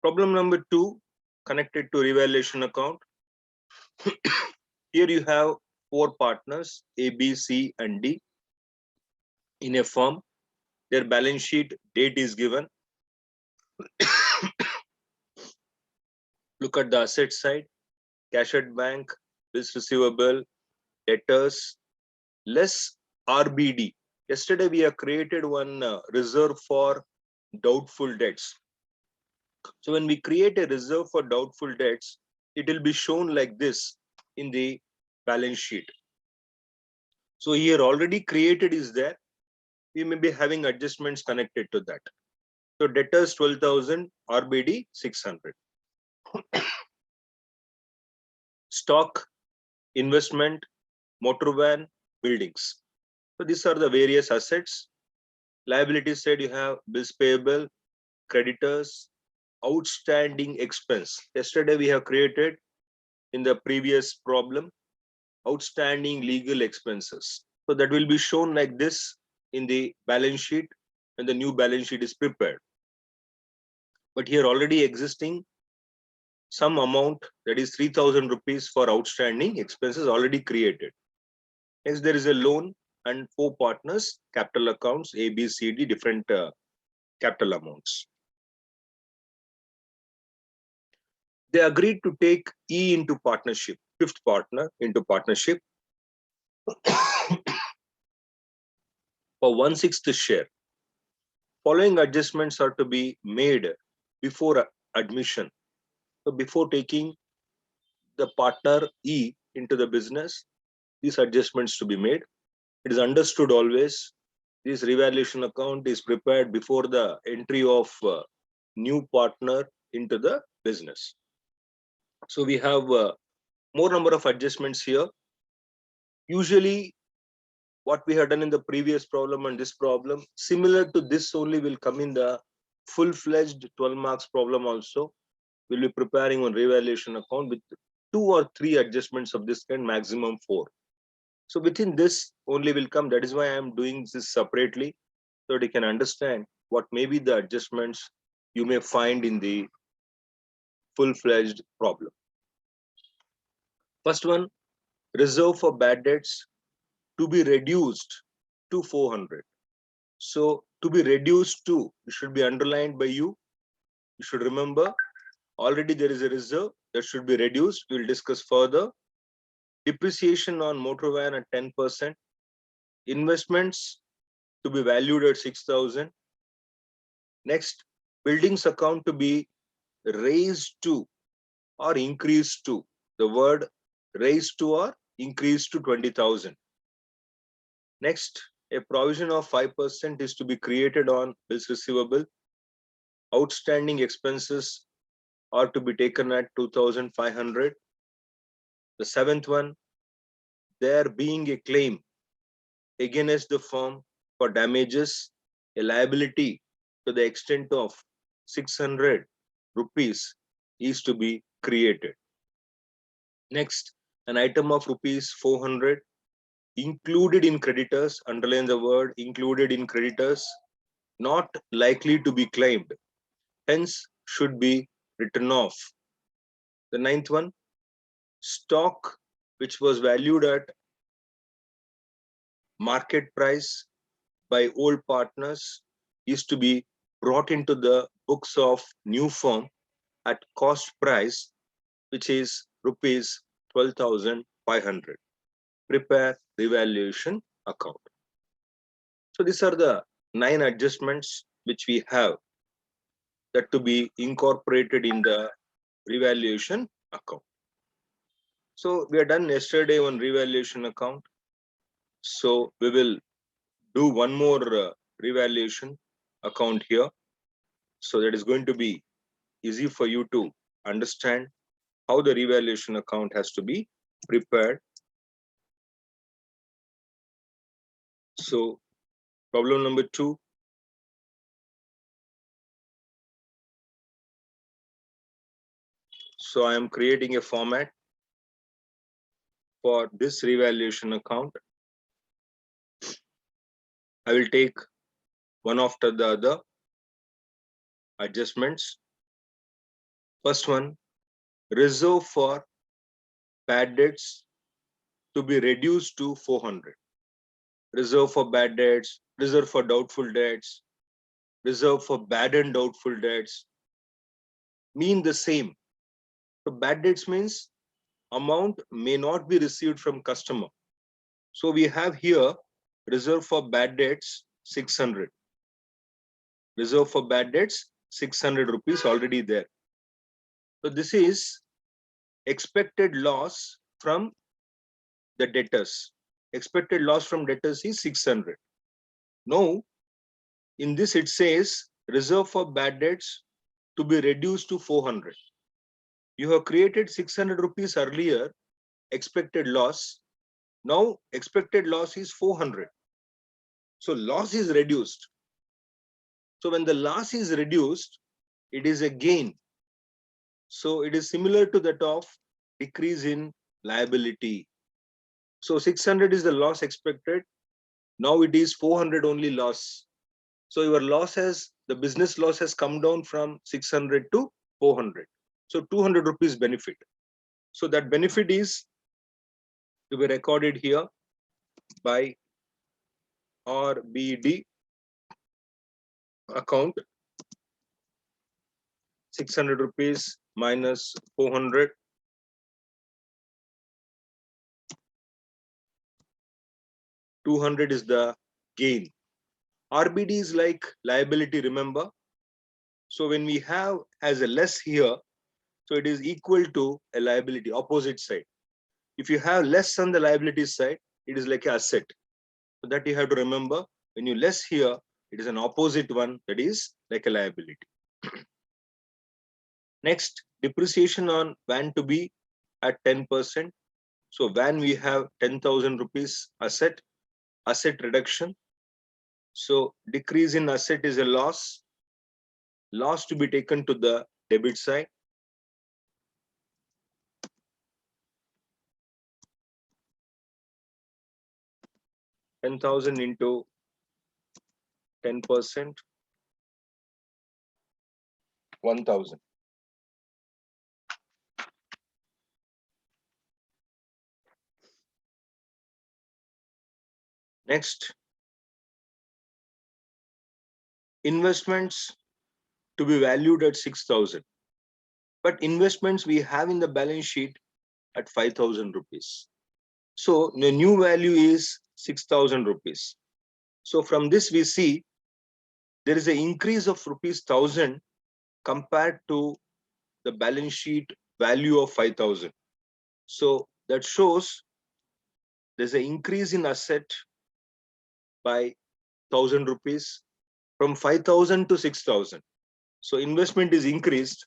Problem number 2, connected to revaluation account. Here you have 4 partners, A, B, C, and D in a firm. Their balance sheet date is given. Look at the asset side, cash at bank, bills receivable, debtors, less RBD. Yesterday we have created one reserve for doubtful debts. So when we create a reserve for doubtful debts, it will be shown like this in the balance sheet. So here already created is there. We may be having adjustments connected to that. So debtors 12,000, RBD 600. Stock, investment, motor van, buildings. So these are the various assets. Liability side you have bills payable, creditors, outstanding expense. Yesterday we have created in the previous problem outstanding legal expenses. So that will be shown like this in the balance sheet when the new balance sheet is prepared. But here already existing some amount, that is 3,000 rupees for outstanding expenses already created. Next, there is a loan and 4 partners, capital accounts, A, B, C, D, different capital amounts. They agreed to take E into partnership, 5th partner into partnership for 1/6 share. Following adjustments are to be made before admission. So before taking the partner E into the business, these adjustments to be made. It is understood always this revaluation account is prepared before the entry of new partner into the business. So we have more number of adjustments here. Usually what we had done in the previous problem and this problem, similar to this only will come in the full-fledged 12 marks problem also. We'll be preparing on revaluation account with 2 or 3 adjustments of this kind, maximum 4. So within this only will come. That is why I am doing this separately, so that you can understand what may be the adjustments you may find in the full-fledged problem. First one, reserve for bad debts to be reduced to 400. So to be reduced to, it should be underlined by you. You should remember already there is a reserve that should be reduced. We will discuss further. Depreciation on motor van at 10%. Investments to be valued at 6,000. Next, buildings account to be raised to or increased to. The word raised to or increased to 20,000. Next, a provision of 5% is to be created on bills receivable. Outstanding expenses are to be taken at 2,500. The 7th one, there being a claim against the firm for damages, a liability to the extent of 600 rupees is to be created. Next, an item of rupees 400 included in creditors, underline the word included in creditors, not likely to be claimed, hence should be written off. The 9th one, stock which was valued at market price by old partners is to be brought into the books of new firm at cost price, which is rupees 12,500. Prepare revaluation account. So these are the 9 adjustments which we have that to be incorporated in the revaluation account. So we are done yesterday on revaluation account. So we will do one more revaluation account here. So that is going to be easy for you to understand how the revaluation account has to be prepared. So problem number 2. So I am creating a format for this revaluation account. I will take one after the other adjustments. First one, reserve for bad debts to be reduced to 400. Reserve for bad debts, reserve for doubtful debts, reserve for bad and doubtful debts mean the same. So bad debts means amount may not be received from customer. So we have here reserve for bad debts 600. Reserve for bad debts 600 rupees already there. So this is expected loss from the debtors. Expected loss from debtors is 600. Now in this it says reserve for bad debts to be reduced to 400. You have created 600 rupees earlier expected loss. Now expected loss is 400. So loss is reduced. So when the loss is reduced, it is a gain. So it is similar to that of decrease in liability. So 600 is the loss expected. Now it is 400 only loss. So your loss has, the business loss has come down from 600 to 400. So 200 rupees benefit. So that benefit is to be recorded here by RBD account. 600 rupees minus 400. 200 is the gain. RBD is like liability, remember? So when we have as a less here, so it is equal to a liability, opposite side. If you have less on the liability side, it is like an asset. So that you have to remember, when you less here, it is an opposite one, that is like a liability. Next, depreciation on van to be at 10%. So van we have 10,000 rupees asset reduction. So decrease in asset is a loss to be taken to the debit side. $10,000 into 10%, 1,000. Next, investments to be valued at 6,000. But investments we have in the balance sheet at 5,000 rupees. So the new value is 6,000 rupees. So from this we see there is an increase of rupees 1,000 compared to the balance sheet value of 5,000. So that shows there's an increase in asset by 1,000 rupees from 5,000 to 6,000. So investment is increased.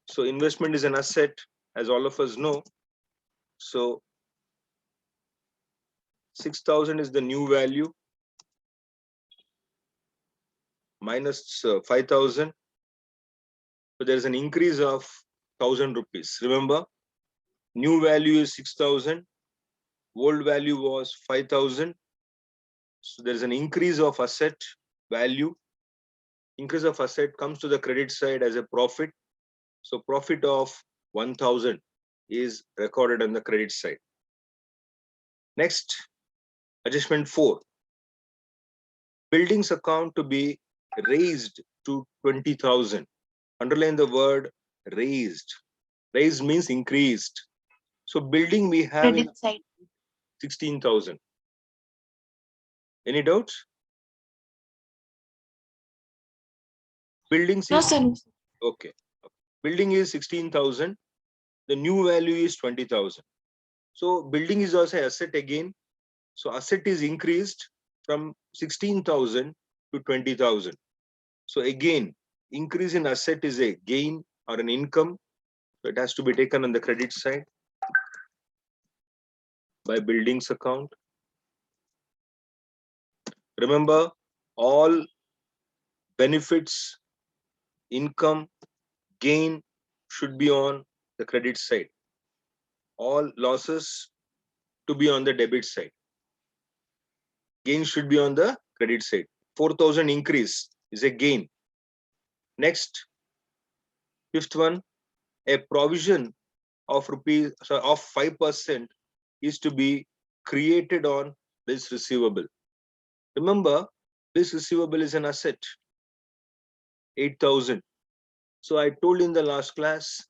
So investment is an asset, as all of us know. So 6,000 is the new value minus 5,000. So there is an increase of 1,000 rupees. Remember, new value is 6,000. Old value was 5,000. So there is an increase of asset value. Increase of asset comes to the credit side as a profit. So profit of 1,000 is recorded on the credit side. Next, adjustment 4. Buildings account to be raised to 20,000. Underline the word raised. Raised means increased. So building we have credit side 16,000. Any doubts? Building No, is sir. okay. Building is 16,000. The new value is 20,000. So building is also asset again. So asset is increased from 16,000 to 20,000. So again, increase in asset is a gain or an income. So it has to be taken on the credit side by buildings account. Remember, all benefits, income, gain should be on the credit side. All losses to be on the debit side. Gain should be on the credit side. 4,000 increase is a gain. Next, fifth one, a provision of rupees, so of 5% is to be created on this receivable. Remember, this receivable is an asset, 8,000. So I told in the last class,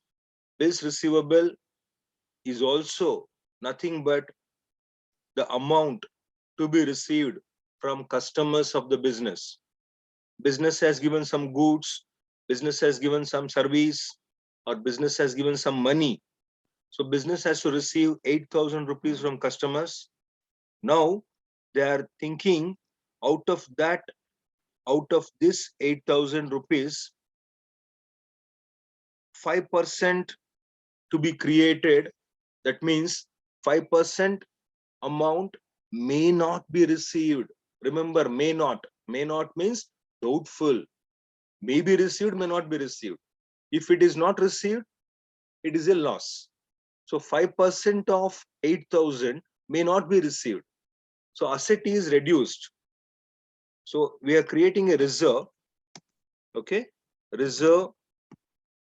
this receivable is also nothing but the amount to be received from customers of the business. Business has given some goods, business has given some service, or business has given some money. So business has to receive 8,000 rupees from customers. Now they are thinking out of that, out of this 8,000 rupees, 5% to be created. That means 5% amount may not be received. Remember, may not. May not means doubtful. May be received, may not be received. If it is not received, it is a loss. So 5% of 8,000 may not be received. So asset is reduced. So we are creating a reserve. Okay, reserve,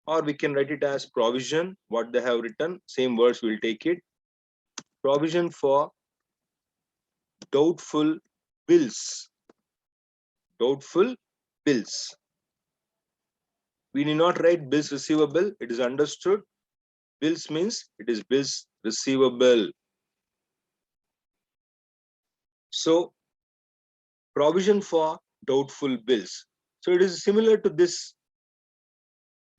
or we can write it as provision. What they have written, same words, we'll take it. Provision for doubtful bills. Doubtful bills. We need not write bills receivable. It is understood. Bills means it is bills receivable. So provision for doubtful bills. So it is similar to this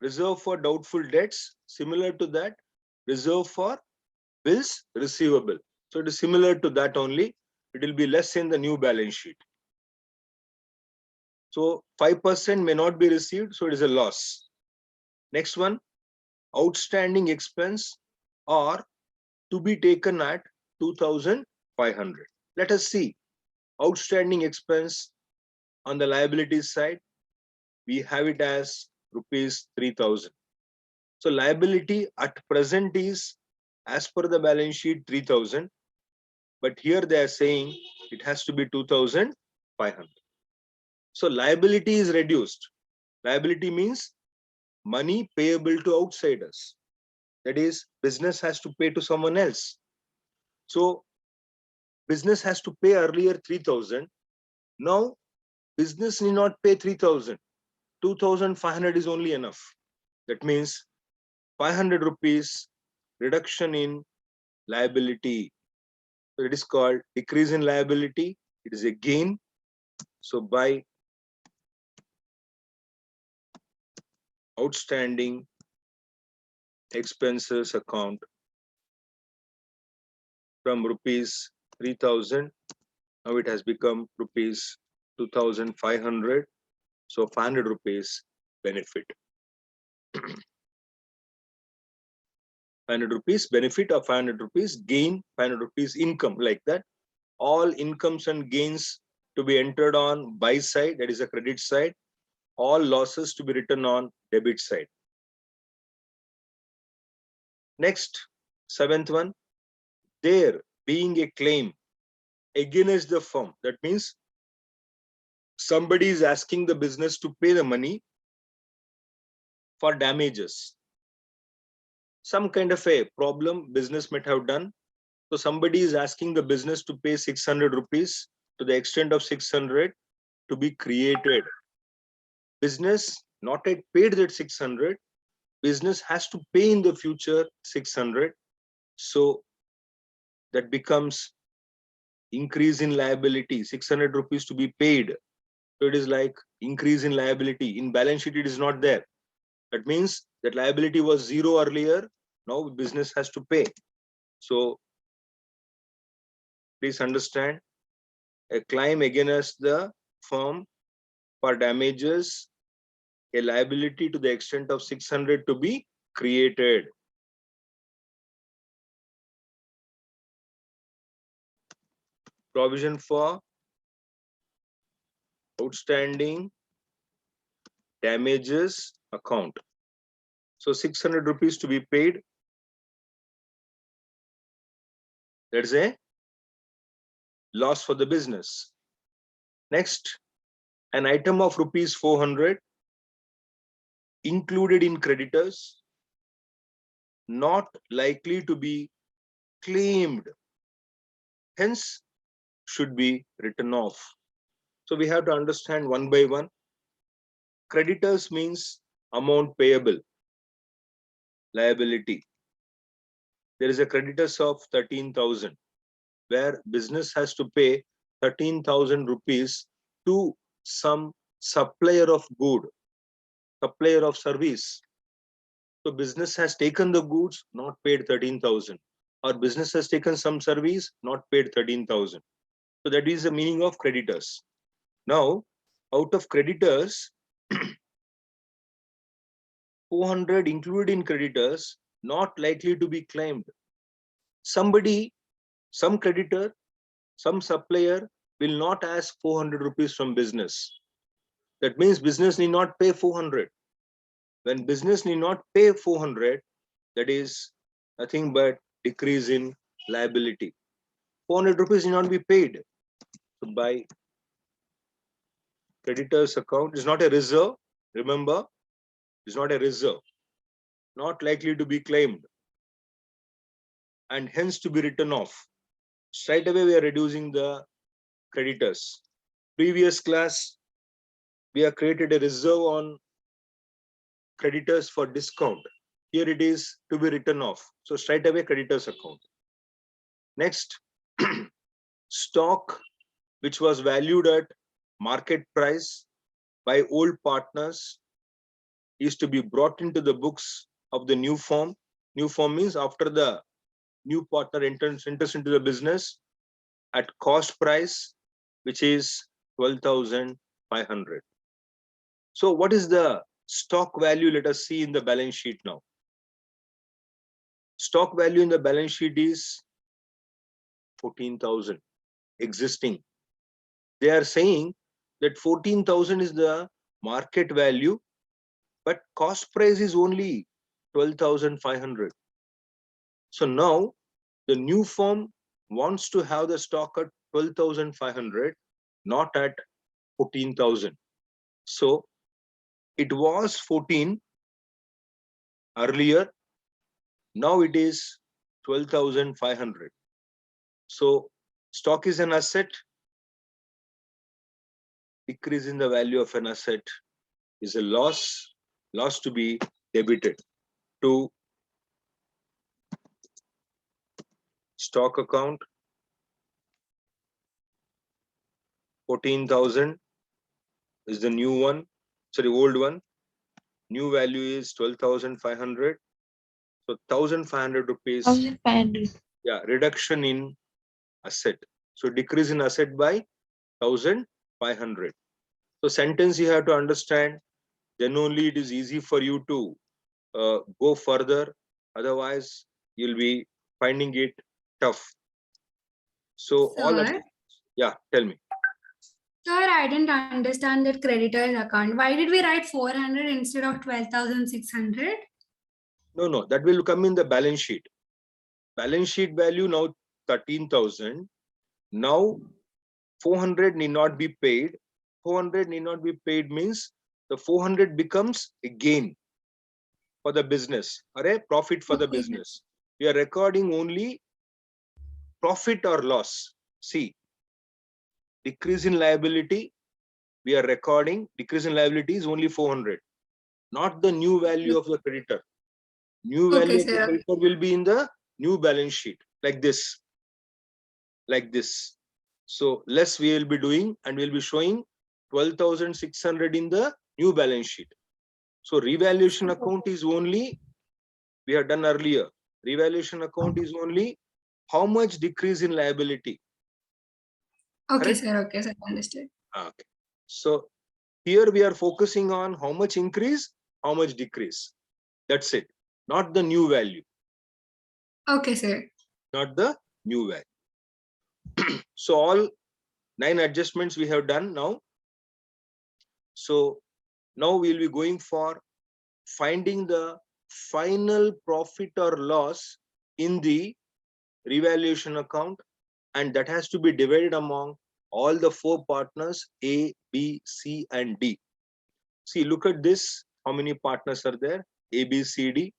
reserve for doubtful debts, similar to that reserve for bills receivable. So it is similar to that only. It will be less in the new balance sheet. So 5% may not be received, so it is a loss. Next one, outstanding expense or to be taken at 2,500. Let us see outstanding expense on the liabilities side. We have it as rupees 3,000. So liability at present is, as per the balance sheet, 3,000. But here they are saying it has to be 2,500. So liability is reduced. Liability means money payable to outsiders. That is, business has to pay to someone else. So business has to pay earlier 3,000. Now business need not pay 3,000. 2,500 is only enough. That means 500 rupees reduction in liability. So it is called decrease in liability. It is a gain. So by outstanding expenses account from rupees 3,000, now it has become rupees 2,500. So 500 rupees benefit. 500 rupees benefit or 500 rupees gain, 500 rupees income, like that. All incomes and gains to be entered on buy side, that is a credit side. All losses to be written on debit side. Next, seventh one, there being a claim against the firm. That means somebody is asking the business to pay the money for damages. Some kind of a problem business might have done. So somebody is asking the business to pay 600 rupees to the extent of 600 to be created. Business not yet paid that 600. Business has to pay in the future 600. So that becomes increase in liability, 600 rupees to be paid. So it is like increase in liability. In balance sheet, it is not there. That means that liability was zero earlier. Now business has to pay. So please understand, a claim against the firm for damages, a liability to the extent of 600 to be created. Provision for outstanding damages account. So 600 rupees to be paid. That's a loss for the business. Next, an item of rupees 400 included in creditors not likely to be claimed, hence should be written off. So we have to understand one by one. Creditors means amount payable, liability. There is a creditors of 13,000 where business has to pay 13,000 rupees to some supplier of good, supplier of service. So business has taken the goods, not paid 13,000, or business has taken some service, not paid 13,000. So that is the meaning of creditors. Now, out of creditors, 400 included in creditors, not likely to be claimed. Somebody, some creditor, some supplier will not ask 400 rupees from business. That means business need not pay 400. When business need not pay 400, that is nothing but decrease in liability. 400 rupees need not be paid. So by creditor's account is not a reserve. Remember, it's not a reserve, not likely to be claimed, and hence to be written off. Straight away, we are reducing the creditors. Previous class, we have created a reserve on creditors for discount. Here it is to be written off. So straight away, creditors account. Next, stock which was valued at market price by old partners is to be brought into the books of the new firm. New firm means after the new partner enters into the business at cost price, which is 12,500. So what is the stock value? Let us see in the balance sheet now. Stock value in the balance sheet is 14,000 existing. They are saying that 14,000 is the market value, but cost price is only 12,500. So now the new firm wants to have the stock at 12,500, not at 14,000. So it was 14 earlier, now it is 12,500. So stock is an asset. Decrease in the value of an asset is a loss to be debited to stock account. 14,000 is the new one, sorry, old one. New value is 12,500. So 1,500 rupees. 1,500. Yeah, reduction in asset. So decrease in asset by 1,500. So sentence you have to understand. Then only it is easy for you to go further. Otherwise, you'll be finding it tough. So all of, Sir, yeah, tell me. sir, I didn't understand that creditor's account. Why did we write 400 instead of 12,600? No, that will come in the balance sheet. Balance sheet value now 13,000. Now 400 need not be paid. 400 need not be paid means the 400 becomes a gain for the business or a profit for the Okay. business. We are recording only profit or loss. See, decrease in liability, we are recording decrease in liability is only 400, not the new value of the creditor. New Okay, value of the sir. creditor will be in the new balance sheet like this. Like this. So less we will be doing and we'll be showing 12,600 in the new balance sheet. So revaluation account is only, we have done earlier. Revaluation account is only how much decrease in liability. Okay, Correct? sir. Okay, sir. Understood. Okay. So here we are focusing on how much increase, how much decrease. That's it. Not the new value. Okay, sir. Not the new value. So all 9 adjustments we have done now. So now we'll be going for finding the final profit or loss in the revaluation account, and that has to be divided among all the 4 partners A, B, C, and D. See, look at this. How many partners are there? A, B, C, D.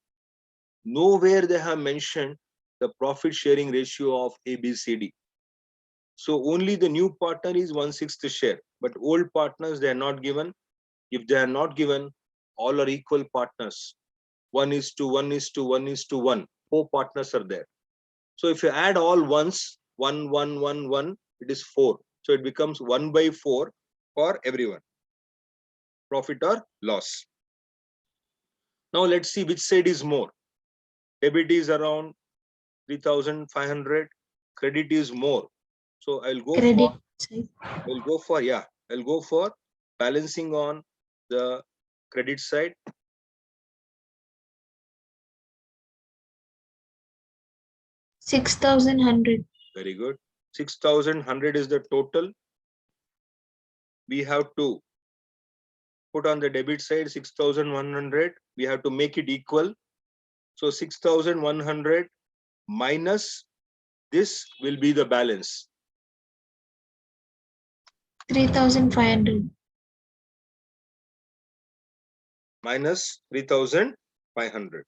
nowhere they have mentioned the profit sharing ratio of ABCD. So only the new partner is 1/6 share, but old partners, they are not given. If they are not given, all are equal partners. 1:1:1:1:1. 4 partners are there. So if you add all ones, 1, 1, 1, 1, it is 4. So it becomes 1/4 for everyone. Profit or loss. Now let's see which side is more. Debit is around 3,500. Credit is more. So I'll go for balancing on the credit side. 6,100. Very good. 6,100 is the total. We have to put on the debit side 6,100. We have to make it equal. So 6,100 minus this will be the balance. 3,500. Minus 3,500.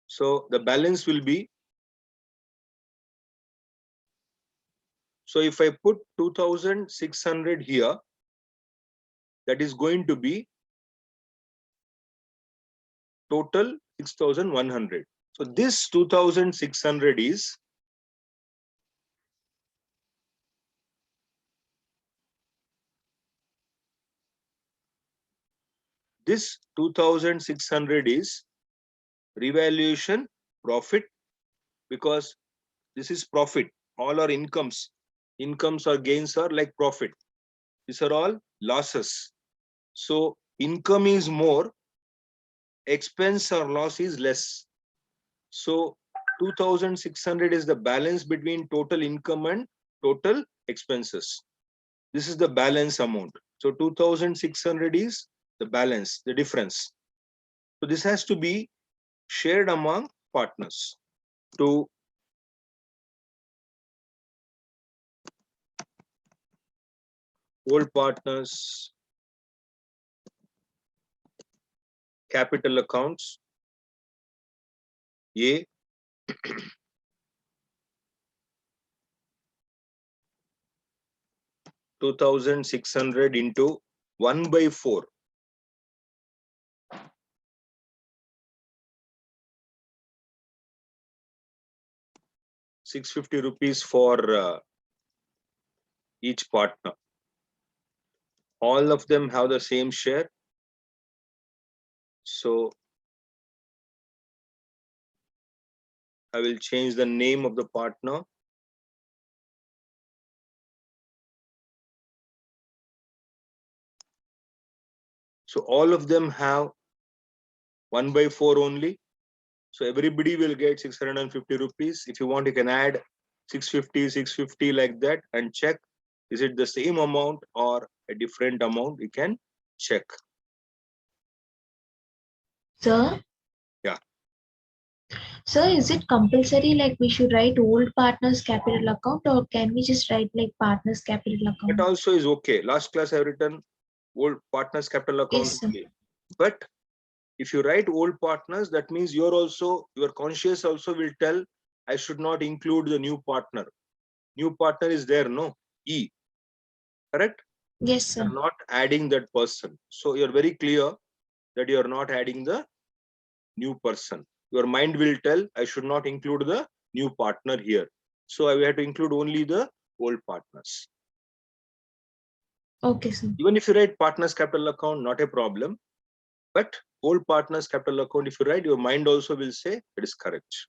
So the balance will be, so if I put 2,600 here, that is going to be total 6,100. So this 2,600 is this 2,600 is revaluation profit, because this is profit. All our incomes or gains are like profit. These are all losses. So income is more, expense or loss is less. So 2,600 is the balance between total income and total expenses. This is the balance amount. So 2,600 is the balance, the difference. So this has to be shared among partners. To old partners, capital accounts, A, 2,600 into 1/4. 650 rupees for each partner. All of them have the same share. So I will change the name of the partner. So all of them have 1/4 only. So everybody will get 650 rupees. If you want, you can add 650 like that and check, is it the same amount or a different amount? You can check. Sir? Yeah. Sir, is it compulsory like we should write old partners capital account, or can we just write like partners capital account? That also is okay. Last class I have written old partners capital account. Yes, sir. Okay. But if you write old partners, that means your conscious also will tell, I should not include the new partner. New partner is there, no? E. Correct? Yes, sir. You're not adding that person. So you're very clear that you're not adding the new person. Your mind will tell, I should not include the new partner here. So I have to include only the old partners. Okay, sir. Even if you write partners capital account, not a problem. But old partners capital account, if you write, your mind also will say it is correct.